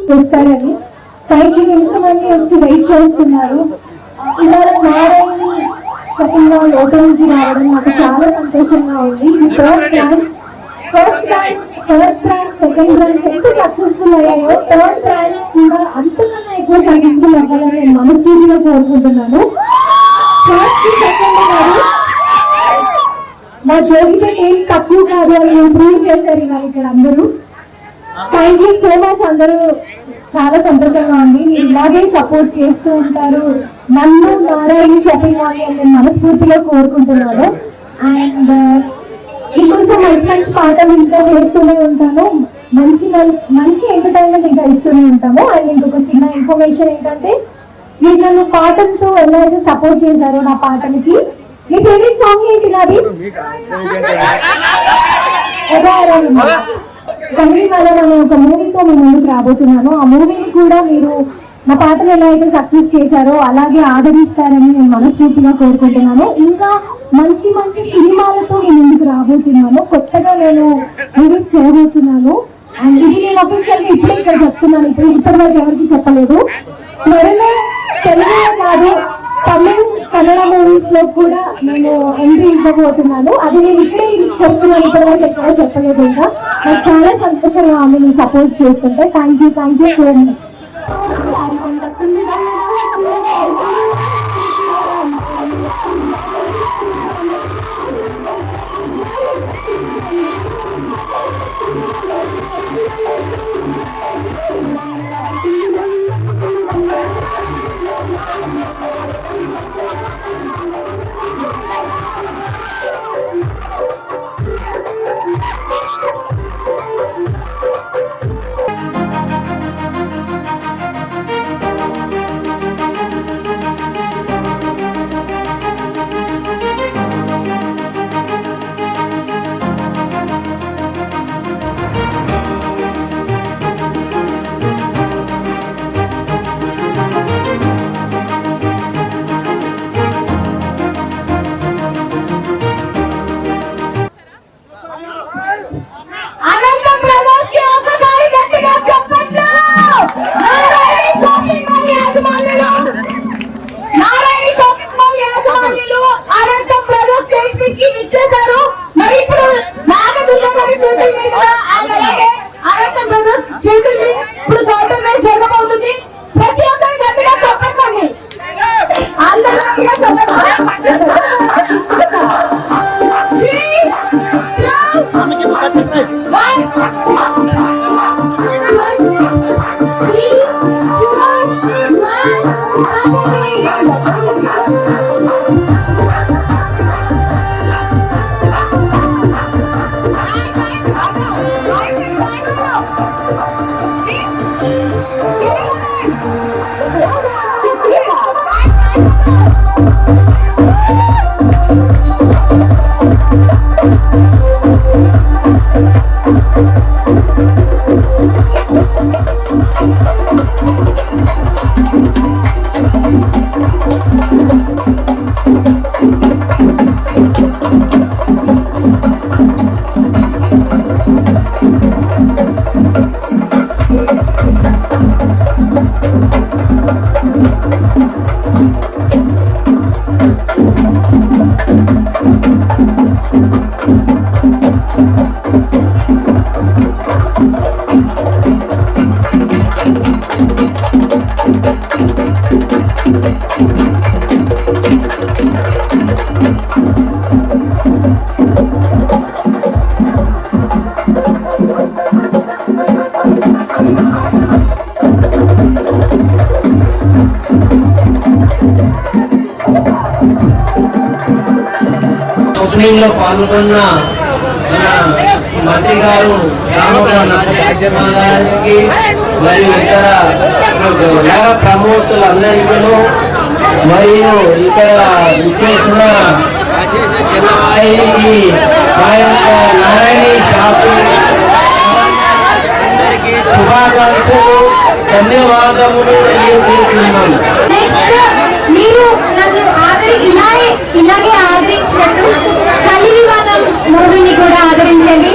చేస్తారని పైకి ఎంతమంది వచ్చి వెయిట్ చేస్తున్నారు. ఇవాళ నారాయణ షాపింగ్ మాల్ ఓపెనింగ్ కి రావడం నాకు చాలా సంతోషంగా ఉంది. ఇది ఫస్ట్ బ్రాంచ్ సెకండ్ బ్రాంచ్ ఎంత సక్సెస్ఫుల్ అయ్యాయో థర్డ్ బ్రాంచ్ కూడా అంతకన్నా ఎక్కువ సక్సెస్ఫుల్ అవ్వాలని నేను మనస్ఫూర్తిగా కోరుకుంటున్నాను. ఫస్ట్ సెకండ్ గారు మా జోగిపేట ఏం తక్కువ కాదు అని ప్రూవ్ చేశారు ఇవాళ ఇక్కడ అందరూ. Thank you so much. అందరూ చాలా సంతోషంగా ఉంది. మీరు ఇలాగే సపోర్ట్ చేస్తూ ఉంటారు నన్ను నారాయణ షాపింగ్ మాల్ అని నేను మనస్ఫూర్తిగా కోరుకుంటున్నాను. అండ్ మీకోసం మంచి మంచి పాటలు ఇంకా చేస్తూనే ఉంటాను. మంచి ఎంటర్టైన్మెంట్ ఇంకా ఇస్తూనే ఉంటాము. అండ్ ఇంకొక చిన్న ఇన్ఫర్మేషన్ ఏంటంటే మీరు నన్ను పాటలతో ఎలా అయితే సపోర్ట్ చేశారో నా పాటలకి, మీ ఫేవరెట్ సాంగ్ ఏంటి నాది? కానీ వల్ల నేను ఒక మూవీతో మీ ముందుకు రాబోతున్నాను. ఆ మూవీని కూడా మీరు నా పాటలు ఎలా అయితే సక్సెస్ చేశారో అలాగే ఆదరిస్తారని నేను మనస్ఫూర్తిగా కోరుకుంటున్నాను. ఇంకా మంచి మంచి సినిమాలతో మీ ముందుకు రాబోతున్నాను. కొత్తగా నేను మూవీస్ చేయబోతున్నాను. అండ్ ఇది నేను అఫీషియల్ గా ఇప్పుడే ఇక్కడ చెప్తున్నాను. ఇప్పటి వరకు ఎవరికి చెప్పలేదు. త్వరలో తెలుగే కాదు తమిళ కన్నడ మూవీస్ లో కూడా నేను ఎంట్రీ ఇవ్వబోతున్నాను. అది నేను ఇక్కడే చెప్తున్నాను. ఇప్పటివరకు ఎక్కడ చెప్పలేదు. ఇంకా నాకు చాలా సంతోషంగా ఉంది నేను సపోర్ట్ చేస్తుంటే. Thank you so much. Opening లో పాల్గొన్న మన మంత్రి గారు గారికి మరియు ఇతర ప్రమోతులందరికీ మరియు ఇక్కడ విచ్చేసిన నారాయణ షాపింగ్ శుభాకాంక్షలు, ధన్యవాదములు తెలియజేస్తున్నాను. మీరు నన్ను ఇలాగే ఆదరించినట్టు కలివివాదం మూవీని కూడా ఆదరించండి.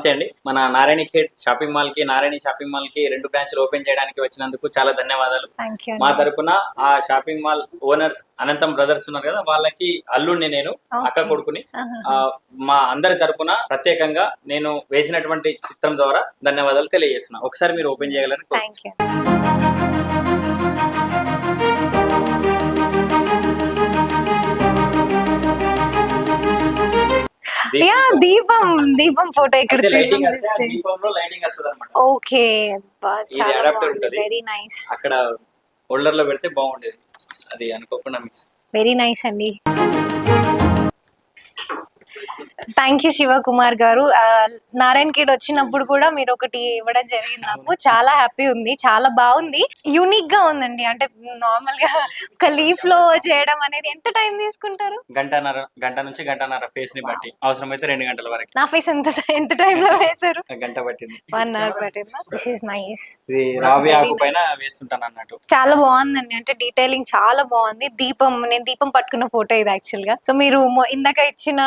నమస్తే అండి. మన నారాయణ ఖేడ్ షాపింగ్ మాల్ కి రెండు బ్రాంచ్లు ఓపెన్ చేయడానికి వచ్చినందుకు చాలా ధన్యవాదాలు. థ్యాంక్ యూ మా తరపున ఆ షాపింగ్ మాల్ ఓనర్స్ అనంతం బ్రదర్స్ ఉన్నారు కదా, వాళ్ళకి అల్లుడిని నేను, అక్క కొడుకుని. మా అందరి తరపున ప్రత్యేకంగా నేను వేసినటువంటి చిత్రం ద్వారా ధన్యవాదాలు తెలియజేస్తున్నా. ఒకసారి మీరు ఓపెన్ చేయగలరని కోరుకుంటున్నాను. దీపం ఫోటో ఇక్కడ లైటింగ్ దీపంలో లైటింగ్ వస్తుంది అనమాట. ఓకే, అడాప్టర్ ఉంటుంది, వెరీ నైస్. అక్కడ హోల్డర్ లో పెడితే బాగుండేది, అది అనుకోకుండా మిక్స్. వెరీ నైస్ అండి. థ్యాంక్ యూ శివకుమార్ గారు. నారాయణ ఖేడ్ వచ్చినప్పుడు కూడా మీరు ఒకటి ఇవ్వడం జరిగింది, నాకు చాలా హ్యాపీ ఉంది, చాలా బాగుంది, యూనిక్ గా ఉందండి. అంటే నార్మల్ గా ఒక లీఫ్ లో చేయడం అనేది ఎంత టైం తీసుకుంటారు? గంట నుంచి గంటన్నర, ఫేస్ ని బట్టి, అవసరమైతే 2 గంటల వరకు. నా ఫేస్ ఎంత టైం లో వేశారు? గంట పట్టింది, 1 hour పట్టిందా? This is nice. ఇది రావి ఆకు పైన వేస్తుంటాను అన్నట్టు. చాలా బాగుందండి, అంటే డీటెయిలింగ్ చాలా బాగుంది. నేను దీపం పట్టుకున్న ఫోటో ఇది యాక్చువల్ గా. సో మీరు ఇందాక ఇచ్చిన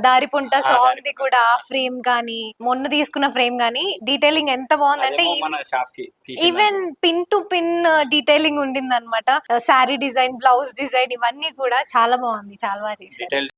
దారి పుంట సాంగ్ ది కూడా ఆ ఫ్రేమ్ గానీ, మొన్న తీసుకున్న ఫ్రేమ్ గానీ, డీటెయిలింగ్ ఎంత బాగుందంటే even pin to pin detailing ఉండింది అనమాట. శారీ డిజైన్, బ్లౌజ్ డిజైన్, ఇవన్నీ కూడా చాలా బాగుంది, చాలా బాగా చేశారు.